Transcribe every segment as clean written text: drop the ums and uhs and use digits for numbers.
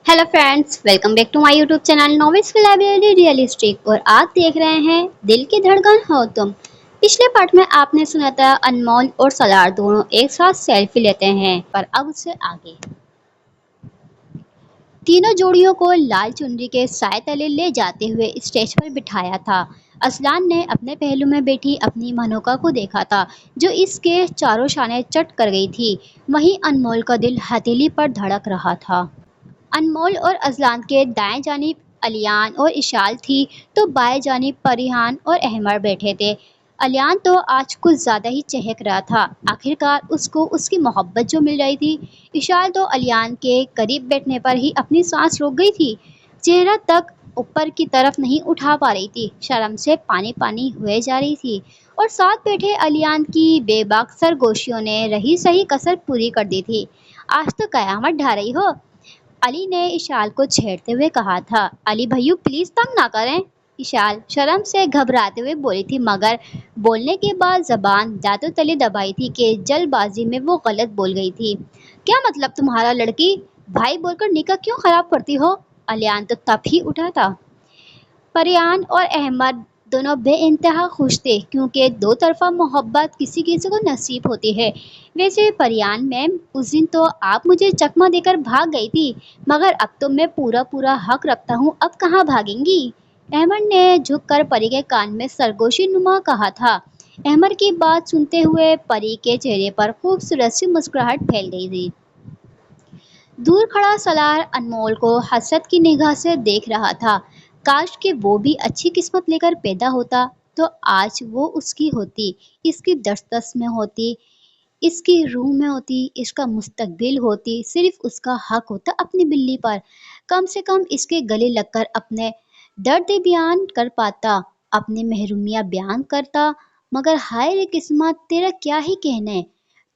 Hello friends, welcome back to my YouTube channel novels की library realistic. और आप देख रहे हैं दिल की धड़कन हो तुम। पिछले पार्ट में आपने सुना था अनमोल और सलार दोनों एक साथ सेल्फी लेते हैं, पर अब उससे आगे तीनों जोड़ियों को लाल चुनरी के साए तले ले जाते हुए स्टेज पर बिठाया था। असलान ने अपने पहलू में बैठी अपनी मनोका को देखा था, जो इसके चारों शाने चट कर गई थी। वहीं अनमोल का दिल हथेली पर धड़क रहा था। अनमोल और अजलान के दाएं जानिब अलियान और इशाल थी, तो बाएं जानिब परिहान और अहमर बैठे थे। अलियान तो आज कुछ ज़्यादा ही चहक रहा था। आखिरकार उसको उसकी मोहब्बत जो मिल रही थी। इशाल तो अलियान के करीब बैठने पर ही अपनी सांस रोक गई थी। चेहरा तक ऊपर की तरफ नहीं उठा पा रही थी, शर्म से पानी पानी हुए जा रही थी। और साथ बैठे अलियान की बेबाक सरगोशियों ने रही सही कसर पूरी कर दी थी। आज तो कयामत ढा रही हो, अली ने इशाल को छेड़ते हुए कहा था। अली भैयू प्लीज तंग ना करें, इशाल शर्म से घबराते हुए बोली थी, मगर बोलने के बाद जबान दांतों तले दबाई थी कि जल्दबाजी में वो गलत बोल गई थी। क्या मतलब तुम्हारा, लड़की भाई बोलकर निकाह क्यों खराब करती हो? अलियान तो तब ही उठा था। परियान और अहमद दोनों बेइंतहा खुश थे, क्योंकि दो तरफा मोहब्बत किसी किसी को नसीब होती है। वैसे परियान मैम, उस दिन तो आप मुझे चकमा देकर भाग गई थी, मगर अब तो मैं पूरा पूरा हक रखता हूँ, अब कहाँ भागेंगी? अहमद ने झुककर परी के कान में सरगोशी नुमा कहा था। अहमद की बात सुनते हुए परी के चेहरे पर खूबसूरत सी मुस्कुराहट फैल गई थी। दूर खड़ा सलार अनमोल को हसरत की निगाह से देख रहा था। काश कि वो भी अच्छी किस्मत लेकर पैदा होता, तो आज वो उसकी होती, इसकी दस्तस में होती, इसकी रूह में होती, इसका मुस्तकबिल होती। सिर्फ उसका हक होता अपनी बिल्ली पर। कम से कम इसके गले लगकर अपने दर्द बयान कर पाता, अपनी महरूमियाँ बयान करता। मगर हाय रे किस्मत, तेरा क्या ही कहने,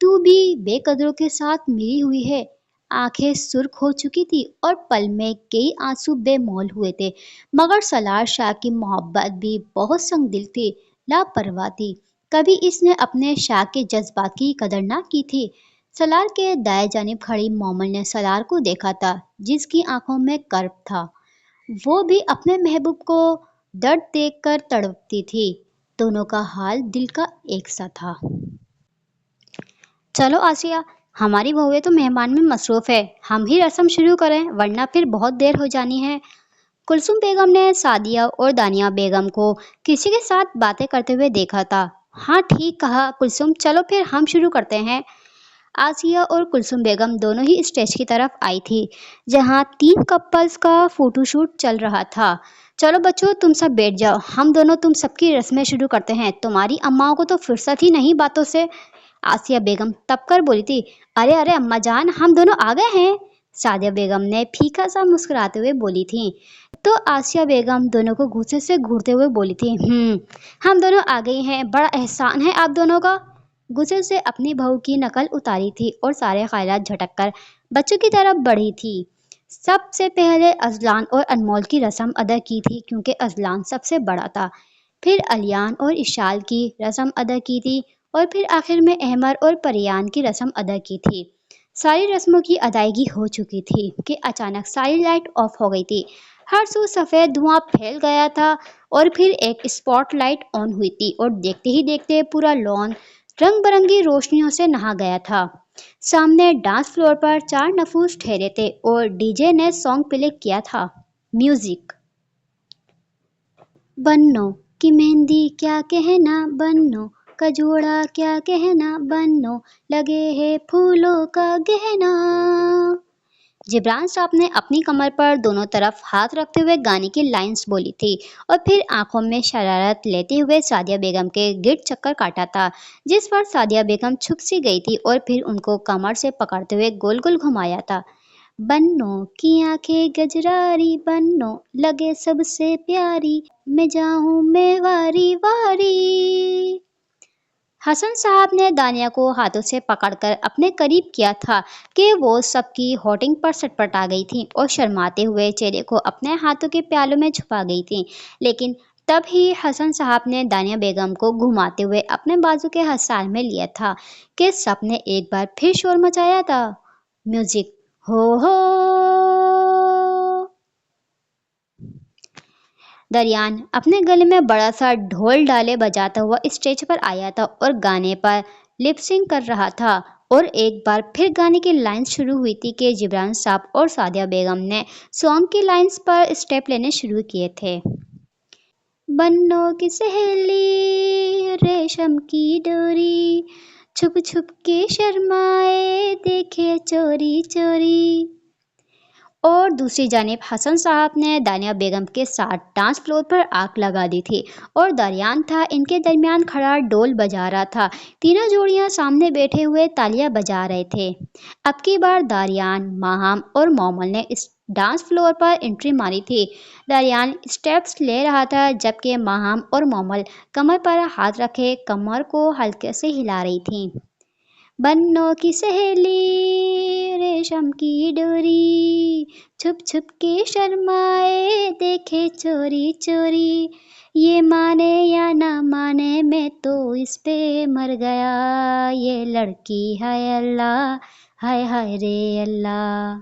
तू भी बेकदरों के साथ मिली हुई है। आंखें सुर्ख हो चुकी थी और पल में कई आंसू बेमौल हुए थे। मगर सलार शाह की मोहब्बत भी बहुत संगदिल थी, लापरवाह थी। कभी इसने अपने शाह के जज्बात की कदर ना की थी। सलार के दाएं जानिब खड़ी मोमल ने सलार को देखा था, जिसकी आंखों में कर्ब था। वो भी अपने महबूब को दर्द देखकर तड़पती थी। दोनों का हाल दिल का एक सा था। चलो आसिया, हमारी बहुएं तो मेहमान में मसरूफ है, हम ही रस्म शुरू करें, वरना फिर बहुत देर हो जानी है। कुलसुम बेगम ने सादिया और दानिया बेगम को किसी के साथ बातें करते हुए देखा था। हाँ ठीक कहा कुलसुम, चलो फिर हम शुरू करते हैं। आसिया और कुलसुम बेगम दोनों ही स्टेज की तरफ आई थी, जहाँ तीन कपल्स का फोटोशूट चल रहा था। चलो बच्चों, तुम सब बैठ जाओ, हम दोनों तुम सबकी रस्में शुरू करते हैं। तुम्हारी अम्माओं को तो फुर्सत ही नहीं बातों से, आसिया बेगम तब कर बोली थी। अरे अरे अम्मा जान, हम दोनों आ गए हैं, सादिया बेगम ने फीका सा मुस्कुराते हुए बोली थी। तो आसिया बेगम दोनों को गुस्से से घूरते हुए बोली थी, हम दोनों आ गई हैं, बड़ा एहसान है आप दोनों का। गुस्से से अपनी बहू की नकल उतारी थी और सारे ख्यालात झटक कर बच्चों की तरफ बढ़ी थी। सबसे पहले अजलान और अनमोल की रस्म अदा की थी, क्योंकि अजलान सबसे बड़ा था। फिर अलियान और इशाल की रस्म अदा की थी, और फिर आखिर में अहमर और परियान की रस्म अदा की थी। सारी रस्मों की अदायगी हो चुकी थी कि अचानक सारी लाइट ऑफ हो गई थी। हर सू सफ़ेद धुआं फैल गया था, और फिर एक स्पॉटलाइट ऑन हुई थी, और देखते ही देखते पूरा लॉन रंग बिरंगी रोशनियों से नहा गया था। सामने डांस फ्लोर पर चार नफूस ठहरे थे, और डीजे ने सॉन्ग प्ले किया था। म्यूजिक। बन्नो की मेहंदी क्या कहना, बन्नो का जोड़ा क्या कहना, बन्नो लगे है फूलों का गहना। जिब्रान साहब ने अपनी कमर पर दोनों तरफ हाथ रखते हुए गाने की लाइंस बोली थी, और फिर आंखों में शरारत लेते हुए सादिया बेगम के गिर्द चक्कर काटा था, जिस पर सादिया बेगम छुप सी गई थी, और फिर उनको कमर से पकड़ते हुए गोल गोल घुमाया था। बन्नो की आंखें गजरारी, बन्नो लगे सबसे प्यारी, मैं जाऊं मैं वारी वारी। हसन साहब ने दानिया को हाथों से पकड़कर अपने करीब किया था कि वो सबकी होटिंग पर सटपटा गई थी, और शर्माते हुए चेहरे को अपने हाथों के प्यालों में छुपा गई थी। लेकिन तब ही हसन साहब ने दानिया बेगम को घुमाते हुए अपने बाजू के हसार में लिया था कि सबने एक बार फिर शोर मचाया था। म्यूजिक। हो दरियान अपने गले में बड़ा सा ढोल डाले बजाता हुआ स्टेज पर आया था और गाने पर लिप सिंक कर रहा था। और एक बार फिर गाने की लाइंस शुरू हुई थी कि जिब्रान साहब और सादिया बेगम ने सॉन्ग की लाइंस पर स्टेप लेने शुरू किए थे। बन्नों की सहेली रेशम की डोरी, छुप छुप के शर्माए देखे चोरी चोरी। और दूसरी जानिब हसन साहब ने दानिया बेगम के साथ डांस फ्लोर पर आग लगा दी थी और दरियान था इनके दरमियान खड़ा ढोल बजा रहा था। तीनों जोड़ियां सामने बैठे हुए तालियां बजा रहे थे। अब की बार दारियान, माहम और मोमल ने इस डांस फ्लोर पर एंट्री मारी थी। दारियान स्टेप्स ले रहा था जबकि माहम और मोमल कमर पर हाथ रखे कमर को हल्के से हिला रही थी। बन्नों की सहेली रेशम की डोरी, छुप छुप के शर्माए देखे चोरी चोरी। ये माने या ना माने मैं तो इस पे मर गया, ये लड़की है अल्लाह, हाय हाय रे अल्लाह।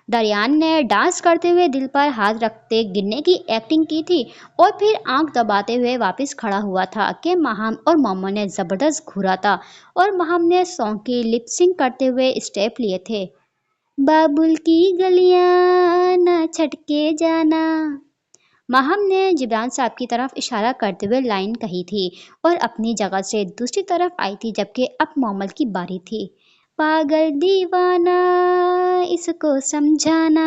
दरियान ने डांस करते हुए दिल पर हाथ रखते गिरने की एक्टिंग की थी और फिर आंख दबाते हुए वापस खड़ा हुआ था कि महम और मोमो ने जबरदस्त घूरा था और महम ने सॉन्ग की लिप सिंक करते हुए स्टेप लिए थे। बाबुल की गलियां ना छटके जाना। महम ने जिब्रान साहब की तरफ इशारा करते हुए लाइन कही थी और अपनी जगह से दूसरी तरफ आई थी जबकि अब मोमल की बारी थी। पागल दीवाना इसको समझाना।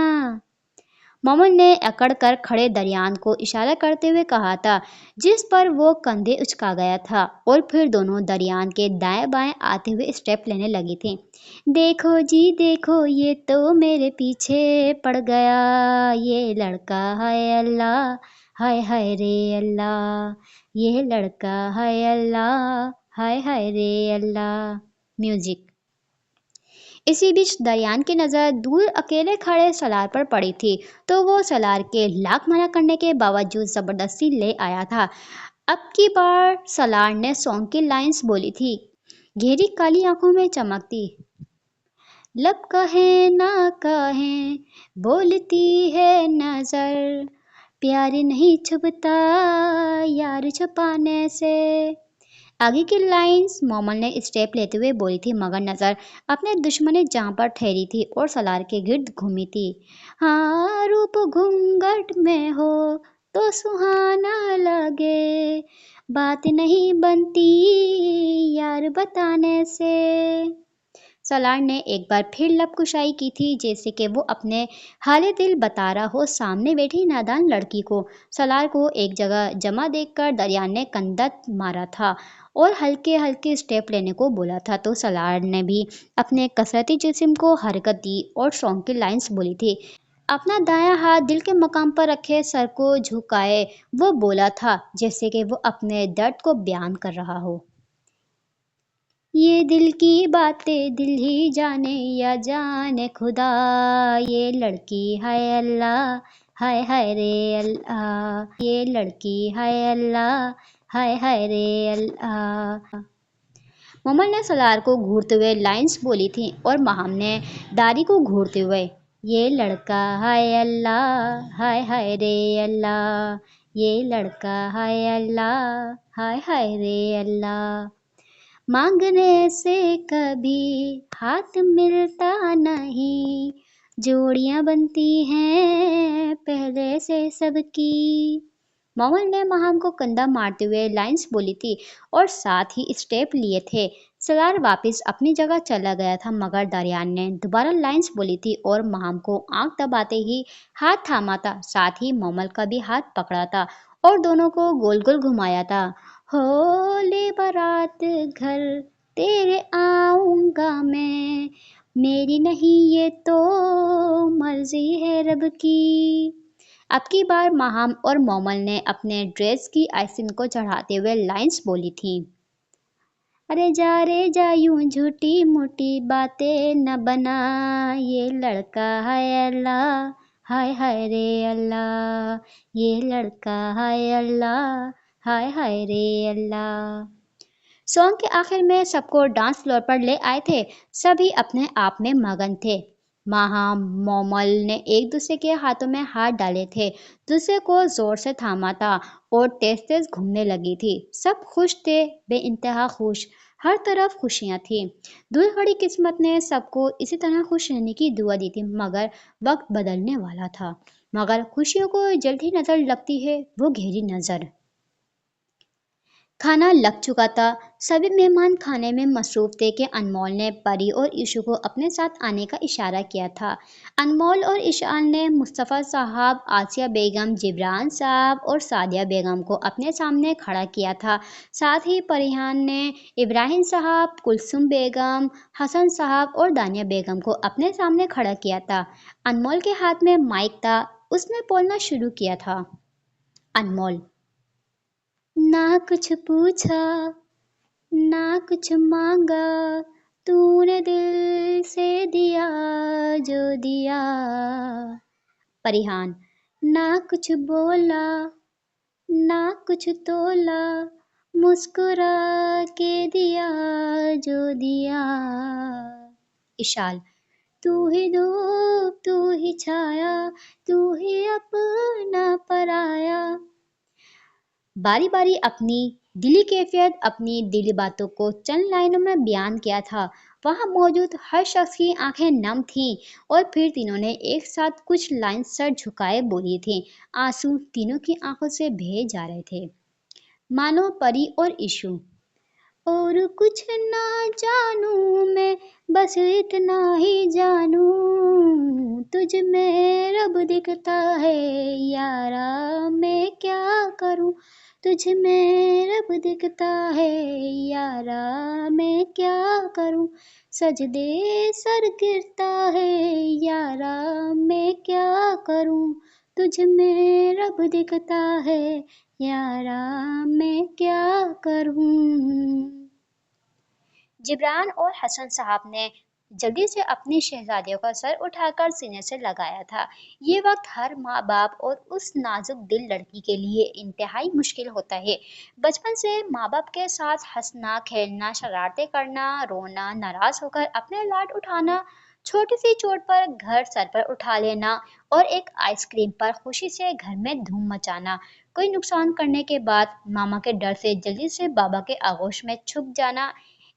मोमन ने अकड़ कर खड़े दरियान को इशारा करते हुए कहा था जिस पर वो कंधे उचका गया था और फिर दोनों दरियान के दाएं बाएं आते हुए स्टेप लेने लगी थी। देखो जी देखो ये तो मेरे पीछे पड़ गया, ये लड़का है अल्लाह, हाय हाय रे अल्लाह, ये लड़का है अल्लाह, हाय हाय रे अल्लाह। म्यूजिक। इसी बीच दरियान की नज़र दूर अकेले खड़े सलार पर पड़ी थी तो वो सलार के लाख मना करने के बावजूद जबरदस्ती ले आया था। अब की बार सलार ने सॉन्ग की लाइंस बोली थी, गहरी काली आंखों में चमकती। लब कहे ना कहे बोलती है नजर, प्यार नहीं छुपता यार छुपाने से। आगे की लाइंस मोमल ने स्टेप लेते हुए बोली थी मगर नजर अपने दुश्मन जहां पर ठहरी थी और सलार के गिर्द घूमी थी। हाँ रूप घूंघट में हो तो सुहाना लगे, बात नहीं बनती यार बताने से। सलार ने एक बार फिर लब कुशाई की थी जैसे कि वो अपने हाले दिल बता रहा हो सामने बैठी नादान लड़की को। सलार को एक जगह जमा देखकर दरियान ने कंधा मारा था और हल्के हल्के स्टेप लेने को बोला था तो सलार ने भी अपने कसरती जिस्म को हरकत दी और सॉन्ग की लाइंस बोली थी। अपना दायां हाथ दिल के मकाम पर रखे सर को झुकाए वो बोला था जैसे कि वो अपने दर्द को बयान कर रहा हो। ये दिल की बातें दिल ही जाने या जाने खुदा, ये लड़की है अल्लाह, हाय हाय रे अल्लाह, ये लड़की है अल्लाह, हाय हाय रे अल्लाह। मोमल ने सलार को घूरते हुए लाइंस बोली थी और महम ने दारी को घूरते हुए, ये लड़का है अल्लाह, हाय हाय रे अल्लाह, ये लड़का है अल्लाह, हाय हाय रे अल्लाह। मांगने से कभी हाथ मिलता नहीं, जोड़ियां बनती हैं पहले से सबकी। मोमल ने महम को कंधा मारते हुए लाइंस बोली थी और साथ ही स्टेप लिए थे। सलार वापस अपनी जगह चला गया था मगर दरियान ने दोबारा लाइंस बोली थी और महम को आंख दबाते ही हाथ थामा था, साथ ही मोमल का भी हाथ पकड़ा था और दोनों को गोल गोल घुमाया था। होली बारात घर तेरे आऊंगा मैं, मेरी नहीं ये तो मर्जी है रब की। अब की बार महम और मोमल ने अपने ड्रेस की आइसिन को चढ़ाते हुए लाइंस बोली थी। अरे जा यूं झूठी मूठी बातें न बना, ये लड़का है अल्लाह, हाय हाय रे अल्लाह, ये लड़का है अल्लाह, हाय हाय रे अल्लाह। सॉन्ग के आखिर में सबको डांस फ्लोर पर ले आए थे। सभी अपने आप में मगन थे। माहा मोमल ने एक दूसरे के हाथों में हाथ डाले थे, दूसरे को जोर से थामा था और तेज तेज घूमने लगी थी। सब खुश थे, बेइंतहा खुश। हर तरफ खुशियां थी। दूर खड़ी किस्मत ने सबको इसी तरह खुश रहने की दुआ दी थी, मगर वक्त बदलने वाला था। मगर खुशियों को जल्द ही नजर लगती है वो गहरी नजर। खाना लग चुका था। सभी मेहमान खाने में मसरूफ थे कि अनमोल ने परी और ईशू को अपने साथ आने का इशारा किया था। अनमोल और ईशान ने मुस्तफ़ा साहब, आसिया बेगम, जिब्रान साहब और सादिया बेगम को अपने सामने खड़ा किया था। साथ ही परिहान ने इब्राहिम साहब, कुलसुम बेगम, हसन साहब और दानिया बेगम को अपने सामने खड़ा किया था। अनमोल के हाथ में माइक था, उसने बोलना शुरू किया था। अनमोल, ना कुछ पूछा, ना कुछ मांगा, तूने दिल से दिया जो दिया। परिहान, ना कुछ बोला, ना कुछ तोला, मुस्कुरा के दिया जो दिया। इशाल, तू ही धूप, तू ही छाया, तू ही अपना पराया। बारी बारी अपनी दिली कैफियत, अपनी दिली बातों को चंद लाइनों में बयान किया था। वहां मौजूद हर शख्स की आंखें नम थीं और फिर तीनों ने एक साथ कुछ लाइन सर झुकाए बोली थी। आंसू तीनों की आंखों से बहे जा रहे थे। मानो परी और ईशु। और कुछ ना जानूं मैं, बस इतना ही जानूं, तुझ में रब दिखता है यारा, मैं क्या करूं। तुझ में रब दिखता है यारा, मैं क्या करूं। सजदे सर गिरता है यारा, मैं क्या करूं। तुझ में रब दिखता है यारा, मैं क्या करूं। जिब्रान और हसन साहब ने जल्दी से अपनी शहजादियों का सर उठाकर सीने से लगाया था। ये वक्त हर माँ बाप और उस नाजुक दिल लड़की के लिए इंतहाई मुश्किल होता है। बचपन से माँ बाप के साथ हंसना, खेलना, शरारतें करना, रोना, नाराज होकर अपने लाड उठाना, छोटी सी चोट पर घर सर पर उठा लेना और एक आइसक्रीम पर खुशी से घर में धूम मचाना, कोई नुकसान करने के बाद मामा के डर से जल्दी से बाबा के आगोश में छुप जाना।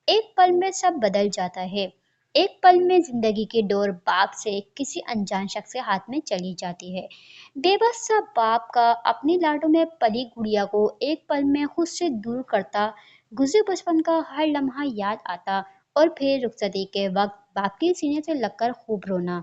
एक पल में सब बदल जाता है। एक पल में जिंदगी की डोर बाप से किसी अनजान शख्स के हाथ में चली जाती है। बेबस सा बाप का अपनी लाडों में पली गुड़िया को एक पल में खुद से दूर करता, गुजरे बचपन का हर लम्हा याद आता और फिर रुखसती के वक्त बाप के सीने से लगकर खूब रोना।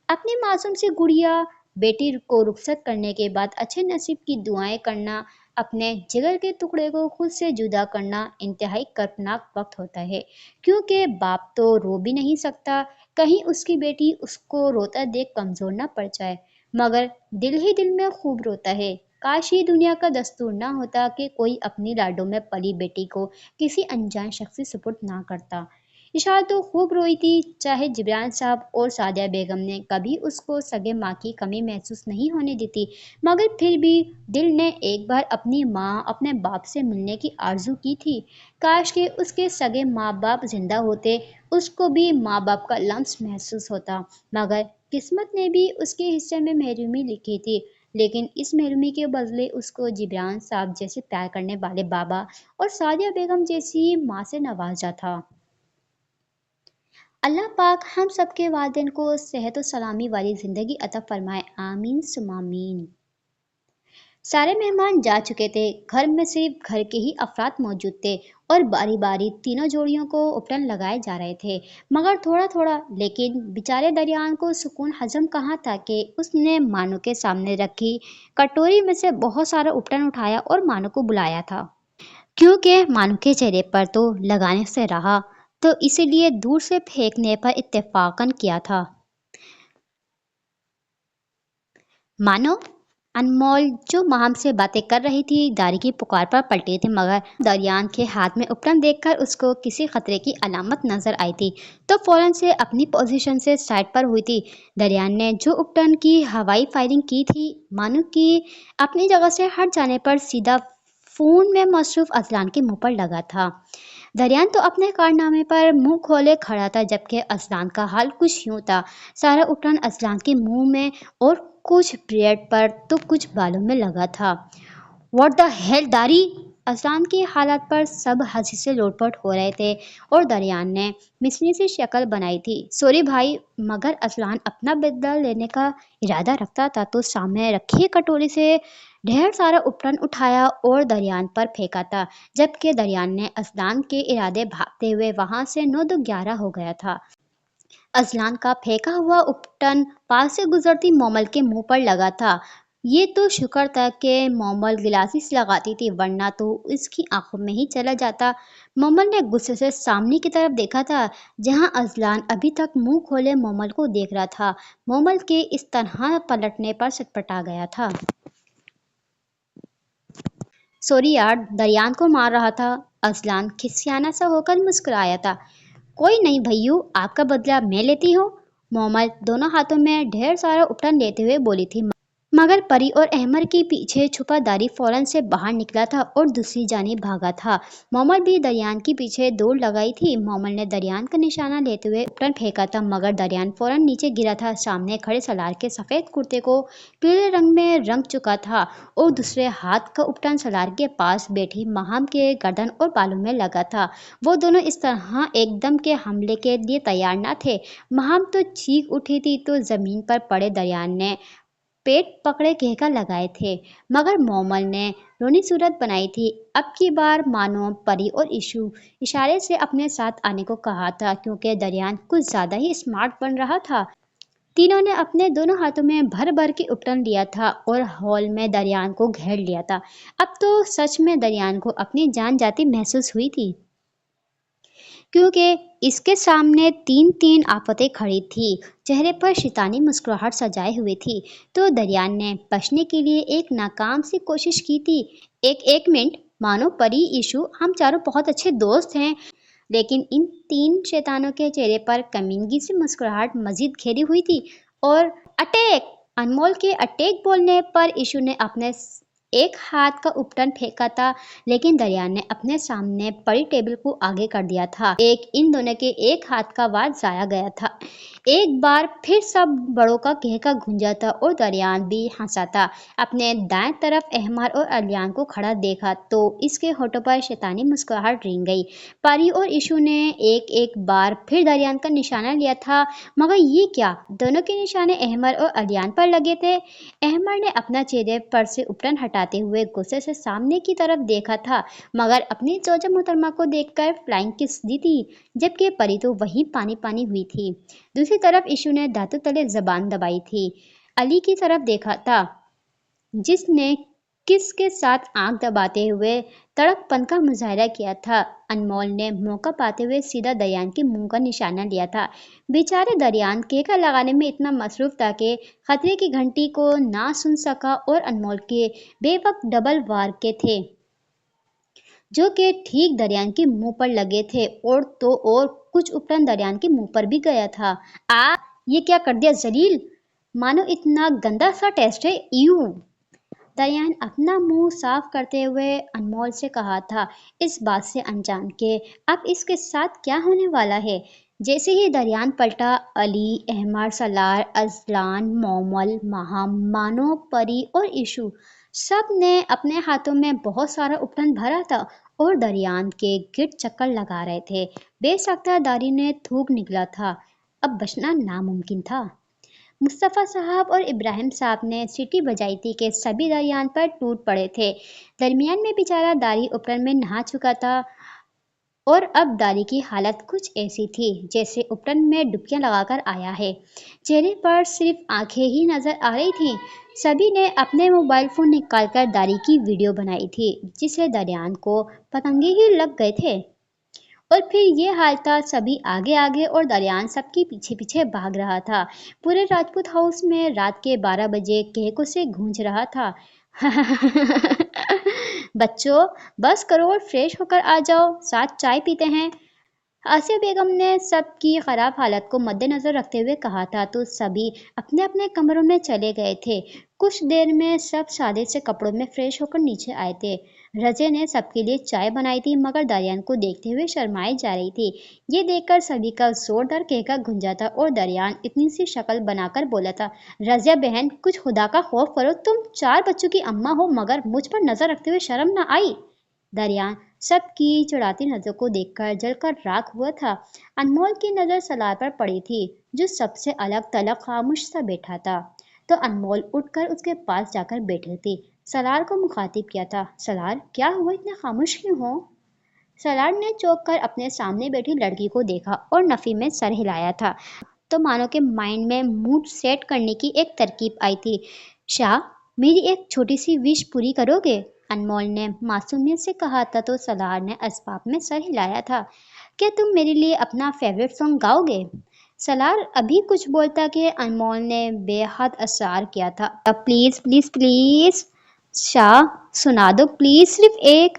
अपनी मासूम सी गुड़िया बेटी को रुखसत करने के बाद अच्छे नसीब की दुआएं करना, अपने जिगर के टुकड़े को खुद से जुदा करना इंतहाई कर्कनाक वक्त होता है, क्योंकि बाप तो रो भी नहीं सकता, कहीं उसकी बेटी उसको रोता देख कमजोर ना पड़ जाए। मगर दिल ही दिल में खूब रोता है। काश ये दुनिया का दस्तूर ना होता कि कोई अपनी लाडों में पली बेटी को किसी अनजान शख्स से सुपुर्द ना करता। इशारा तो खूब रोई थी, चाहे जिब्रान साहब और सादिया बेगम ने कभी उसको सगे माँ की कमी महसूस नहीं होने दी थी, मगर फिर भी दिल ने एक बार अपनी माँ, अपने बाप से मिलने की आरजू की थी। काश के उसके सगे माँ बाप जिंदा होते, उसको भी माँ बाप का लम्स महसूस होता। मगर किस्मत ने भी उसके हिस्से में महरूमी लिखी थी, लेकिन इस महरूमी के बदले उसको जिब्रान साहब जैसे प्यार करने वाले बाबा और सादिया बेगम जैसी माँ से नवाजा था। अल्लाह पाक हम सबके वालिदैन को सेहत और सलामी वाली ज़िंदगी अता फरमाए, आमीन सुम्मा आमीन। सारे मेहमान जा चुके थे। घर में सिर्फ घर के ही अफराद मौजूद थे और बारी बारी तीनों जोड़ियों को उपटन लगाए जा रहे थे, मगर थोड़ा थोड़ा। लेकिन बेचारे दरियान को सुकून हजम कहाँ था कि उसने मानो के सामने रखी कटोरी में से बहुत सारा उपटन उठाया और मानो को बुलाया था। क्योंकि मानो के चेहरे पर तो लगाने से रहा, तो इसीलिए दूर से फेंकने पर इत्तेफाकन किया था। मानो, अनमोल जो माहम से बातें कर रही थी, दारी की पुकार पर पलटी थी, मगर दरियान के हाथ में उपकरण देखकर उसको किसी खतरे की अलामत नजर आई थी, तो फौरन से अपनी पोजीशन से साइड पर हुई थी। दरियान ने जो उपकरण की हवाई फायरिंग की थी, मानो की अपनी जगह से हट जाने पर सीधा फोन में मसरूफ अजलान के मुंह पर लगा था। दरियान तो अपने कारनामे पर मुंह खोले खड़ा था, जबकि असलान का हाल कुछ यूं था। सारा उपटन असलान के मुंह में और कुछ ब्रेड पर तो कुछ बालों में लगा था। व्हाट द हेल दारी! असलान की हालत पर सब हंसी से लोटपोट हो रहे थे और दरियान ने मिसरी सी शक्ल बनाई थी। सॉरी भाई, मगर असलान अपना बदला लेने का इरादा रखता था तो सामने रखी कटोरी से ढेर सारा उपटन उठाया और दरियान पर फेंका था, जबकि दरियान ने असलान के इरादे भागते हुए वहां से 9-11 हो गया था। असलान का फेंका हुआ उपटन पास से गुजरती मोमल के मुंह पर लगा था। ये तो शुक्र था कि मोमल गिलासिस लगाती थी, वरना तो इसकी आंखों में ही चला जाता। मोमल ने गुस्से से सामने की तरफ देखा था, जहां असलान अभी तक मुंह खोले मोमल को देख रहा था। मोमल के इस तरह पलटने पर सटपटा गया था। सॉरी यार, दरियान को मार रहा था। असलान खिसियाना सा होकर मुस्कुराया था। कोई नहीं भैयू, आपका बदला मैं लेती हूँ। मोमल दोनों हाथों में ढेर सारा उपटन लेते हुए बोली थी। मगर परी और अहमर के पीछे छुपा दारी फौरन से बाहर निकला था और दूसरी जानिब भागा था। मोमल भी दरियान के पीछे दौड़ लगाई थी। मोमल ने दरियान का निशाना लेते हुए उपटन फेंका था, मगर दरियान फौरन नीचे गिरा था। सामने खड़े सलार के सफ़ेद कुर्ते को पीले रंग में रंग चुका था और दूसरे हाथ का उपटन सलार के पास बैठी महाम के गर्दन और बालों में लगा था। वो दोनों इस तरह एकदम के हमले के लिए तैयार न थे। महाम तो चीख उठी थी तो जमीन पर पड़े दरियान ने पेट पकड़े कहकर लगाए थे, मगर मोमल ने रोनी सूरत बनाई थी। अब की बार मानो परी और इशू इशारे से अपने साथ आने को कहा था, क्योंकि दरियान कुछ ज्यादा ही स्मार्ट बन रहा था। तीनों ने अपने दोनों हाथों में भर भर के उपटन लिया था और हॉल में दरियान को घेर लिया था। अब तो सच में दरियान को अपनी जान जाती महसूस हुई थी, क्योंकि इसके सामने तीन तीन आफतें खड़ी थी। चेहरे पर शैतानी मुस्कुराहट सजाए हुए थी। तो दरियान ने बचने के लिए एक नाकाम सी कोशिश की थी। एक मिनट, मानो परी इशू हम चारों बहुत अच्छे दोस्त हैं, लेकिन इन तीन शैतानों के चेहरे पर कमीनगी से मुस्कुराहट मजीद घेरी हुई थी। और अटैक! अनमोल के अटैक बोलने पर इशू ने अपने एक हाथ का उपटन फेंका था, लेकिन दरिया ने अपने सामने पड़ी टेबल को आगे कर दिया था। इन दोनों के एक हाथ का वार जाया गया था। एक बार फिर सब बड़ों का कहका गूंजा था और दरियान भी हंसा था। अपने दाएं तरफ अहमर और अलियान को खड़ा देखा तो इसके होठों पर शैतानी मुस्कुराहट रेंग गई। परी और इशू ने एक एक बार फिर दरियान का निशाना लिया था, मगर ये क्या, दोनों के निशाने अहमर और अलियान पर लगे थे। अहमर ने अपना चेहरे पर से उपटन हटाते हुए गुस्से से सामने की तरफ देखा था, मगर अपनी जोजा मोहतरमा को देखकर फ्लाइंग किस दी थी, जबकि परी तो वहीं पानी पानी हुई थी। दूसरी तरफ इशू ने दांतों तले जबान दबाई थी। अली की तरफ देखा था, जिसने किस के साथ आंख दबाते हुए तड़कपन का मुजाहरा किया था। अनमोल ने मौका पाते हुए सीधा दरियान के मुंह का निशाना लिया था। बेचारे दरियान केका लगाने में इतना मसरूफ था कि खतरे की घंटी को ना सुन सका और अनमोल के बेवक्त डबल वार के थे, जो कि ठीक दरियान के मुंह पर लगे थे और तो और कुछ उपटन दरियान के मुंह पर भी गया था। आ, ये क्या कर दिया जलील! मानो इतना गंदा सा टेस्ट है, यू! दरियान अपना मुंह साफ करते हुए अनमोल से कहा था, इस बात से अनजान के अब इसके साथ क्या होने वाला है। जैसे ही दरियान पलटा, अली, अहमर, सलार, अजलान, मोमल, महाम, मानो, परी और इशू सब ने अपने हाथों में बहुत सारा उपटन भरा था और दरियान के गिर्द चक्कर लगा रहे थे। बेसख्ता दारी ने थूक निकला था। अब बचना नामुमकिन था। मुस्तफ़ा साहब और इब्राहिम साहब ने सीटी बजाई थी कि सभी दरियान पर टूट पड़े थे। दरमियान में बेचारा दारी उपटन में नहा चुका था और अब दारी की हालत कुछ ऐसी थी जैसे उपटन में डुबकियां लगाकर आया है। चेहरे पर सिर्फ आंखें ही नजर आ रही थीं। सभी ने अपने मोबाइल फोन निकालकर दारी की वीडियो बनाई थी, जिसे दरियान को पतंगे ही लग गए थे। और फिर ये हाल था, सभी आगे आगे और दरियान सबके पीछे पीछे भाग रहा था। पूरे राजपूत हाउस में रात के 12 बजे कहकों से गूंज रहा था। बच्चों, बस करो और फ्रेश होकर आ जाओ, साथ चाय पीते हैं। आसिया बेगम ने सबकी खराब हालत को मद्देनजर रखते हुए कहा था, तो सभी अपने अपने कमरों में चले गए थे। कुछ देर में सब सादे से कपड़ों में फ्रेश होकर नीचे आए थे। रज़िया ने सबके लिए चाय बनाई थी मगर दरियान को देखते हुए शर्माई जा रही थी। ये देखकर सभी का जोरदार कहका गूंजा था और दरियान इतनी सी शक्ल बनाकर बोला था, रज़िया बहन कुछ खुदा का खौफ करो, तुम 4 बच्चों की अम्मा हो मगर मुझ पर नजर रखते हुए शर्म न आई। दरियान सबकी चिढ़ाती नजरों को देखकर जलकर राख हुआ था। अनमोल की नजर सलार पर पड़ी थी जो सबसे अलग तलग खामोश सा बैठा था। तो अनमोल उठकर उसके पास जाकर बैठी थी। सलार को मुखातिब किया था, सलार क्या हुआ इतने खामोश क्यों हो? सलार ने चौंक कर अपने सामने बैठी लड़की को देखा और नफी में सर हिलाया था। तो मानो के माइंड में मूड सेट करने की एक तरकीब आई थी। शाह, मेरी एक छोटी सी विश पूरी करोगे? अनमोल ने मासूमियत से कहा था तो सलार ने असबाब में सर हिलाया था। क्या तुम मेरे लिए अपना फेवरेट सॉन्ग गाओगे? सलार अभी कुछ बोलता कि अनमोल ने बेहद असरार किया था। प्लीज प्लीज प्लीज शाह, सुना दो प्लीज सिर्फ एक।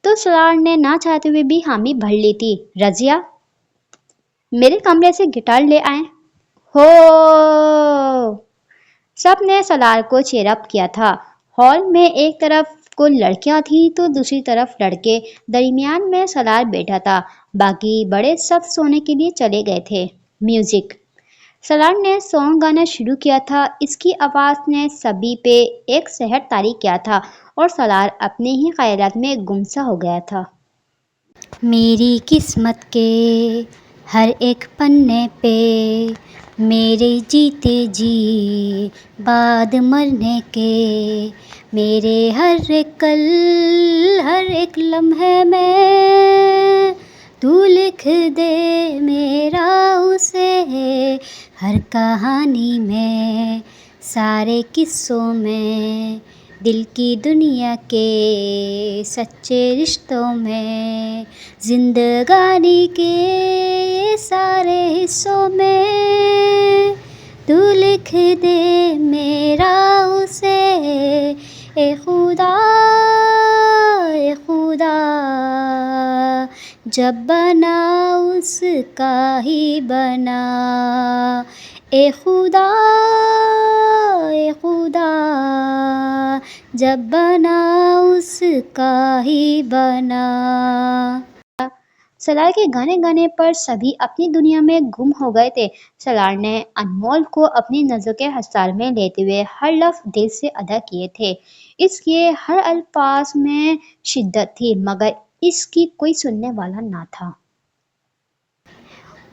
तो सलार ने ना चाहते हुए भी हामी भर ली थी। रजिया, मेरे कमरे से गिटार ले आए। हो, सब ने सलार को चेयरअप किया था। हॉल में एक तरफ को लड़कियां थी तो दूसरी तरफ लड़के। दरमियान में सलार बैठा था। बाकी बड़े सब सोने के लिए चले गए थे। म्यूजिक। सलार ने सॉन्ग गाना शुरू किया था। इसकी आवाज़ ने सभी पे एक सहर तारी किया था और सलार अपने ही ख्यालात में गुमसा हो गया था। मेरी किस्मत के हर एक पन्ने पे मेरे जीते जी बाद मरने के, मेरे हर एक कल हर एक लम्हे में तू लिख दे मेरा उसे, हर कहानी में सारे किस्सों में दिल की दुनिया के सच्चे रिश्तों में, जिंदगानी के सारे हिस्सों में तू लिख दे मेरा उसे, ए खुदा ए खुदा, जब बना उसका ही बना, ए खुदा जब बना उसका ही बना। सलार के गाने गाने पर सभी अपनी दुनिया में गुम हो गए थे। सलार ने अनमोल को अपनी नज़रों के हसार में लेते हुए हर लफ्ज़ दिल से अदा किए थे। इसके हर अल्फाज में शिद्दत थी मगर इसकी कोई सुनने वाला ना था।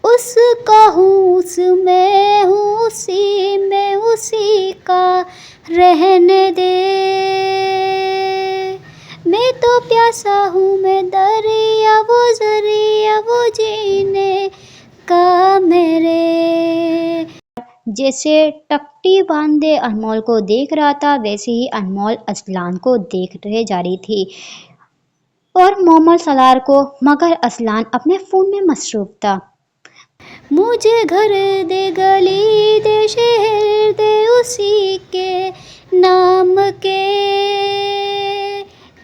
उसका हूँ उसमें हूँ उसी में उसी का रहने दे, मैं तो प्यासा हूँ मैं दरिया वो जरिया वो जीने का मेरे। जैसे टकटी बांधे अनमोल को देख रहा था वैसे ही अनमोल असलान को देख रहे जा रही थी और मोहम्मद सलार को, मगर असलान अपने फ़ोन में मसरूफ था। मुझे घर दे गली दे शहर दे उसी के नाम के,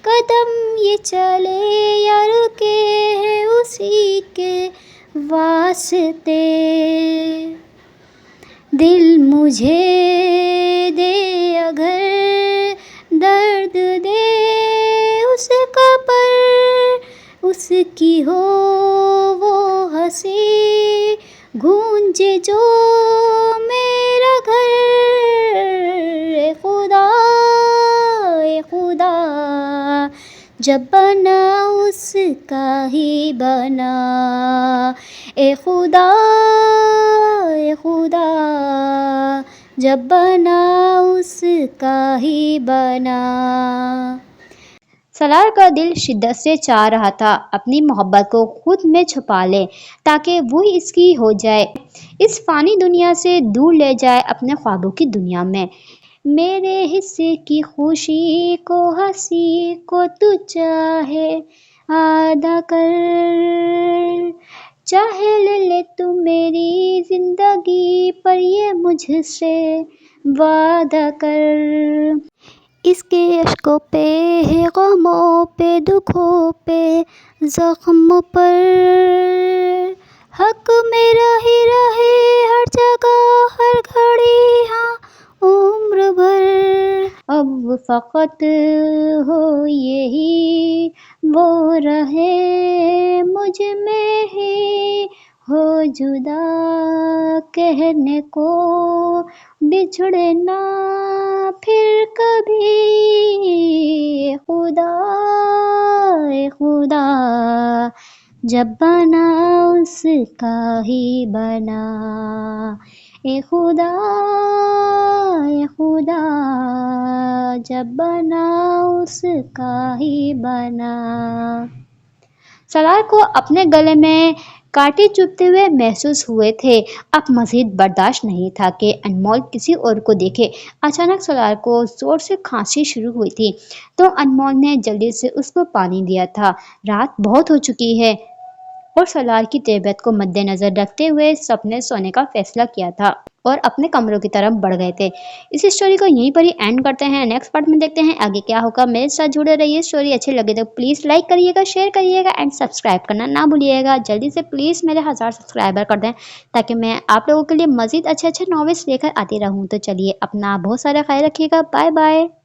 कदम ये चले या रुके हैं उसी के वास्ते, दिल मुझे दे अगर दर्द दे उसका पर उसकी हो वो हंसी, गूंजे जो मेरा घर, ए खुदा जब बना उसका ही बना, ए खुदा जब बना उसका ही बना। सलार का दिल शिद्दत से चाह रहा था अपनी मोहब्बत को खुद में छुपा ले ताकि वो इसकी हो जाए, इस फानी दुनिया से दूर ले जाए अपने ख्वाबों की दुनिया में। मेरे हिस्से की खुशी को हंसी को तू चाहे आधा कर, चाहे ले ले तू मेरी जिंदगी पर ये मुझसे वादा कर। इसके अश्कों पे है गमों पे दुखों पे जख्मों पर, हक मेरा ही रहे हर जगह हर घड़ी हाँ उम्र भर। अब فقط ہو یہی وہ رہے مجھ میں ہی ہو جدا کہنے کو بچھڑنا پھر کبھی خدا خدا جب بنا اس کا ہی بنا اے خدا جب بنا اس کا ہی بنا۔ سالار کو اپنے گلے میں کانٹے چبھتے ہوئے محسوس ہوئے تھے۔ اب مزید برداشت نہیں تھا کہ انمول کسی اور کو دیکھے۔ اچانک سالار کو زور سے کھانسی شروع ہوئی تھی تو انمول نے جلدی سے اس کو پانی دیا تھا۔ رات بہت ہو چکی ہے اور سالار کی طبیعت کو مد نظر رکھتے ہوئے سب نے سونے کا فیصلہ کیا تھا اور اپنے کمروں کی طرف بڑھ گئے تھے۔ اس اسٹوری کو یہیں پر ہی اینڈ کرتے ہیں۔ نیکسٹ پارٹ میں دیکھتے ہیں آگے کیا ہوگا۔ میرے ساتھ جڑے رہیے۔ اسٹوری اچھی لگے تو پلیز لائک کریے گا، شیئر کریے گا اینڈ سبسکرائب کرنا نہ بھولیے گا۔ جلدی سے پلیز میرے 1000 سبسکرائبر کر دیں تاکہ میں آپ لوگوں کے لیے مزید اچھے ناولس لے کر آتی رہوں۔ تو چلیے اپنا بہت سارا خیال رکھیے گا۔ Bye bye.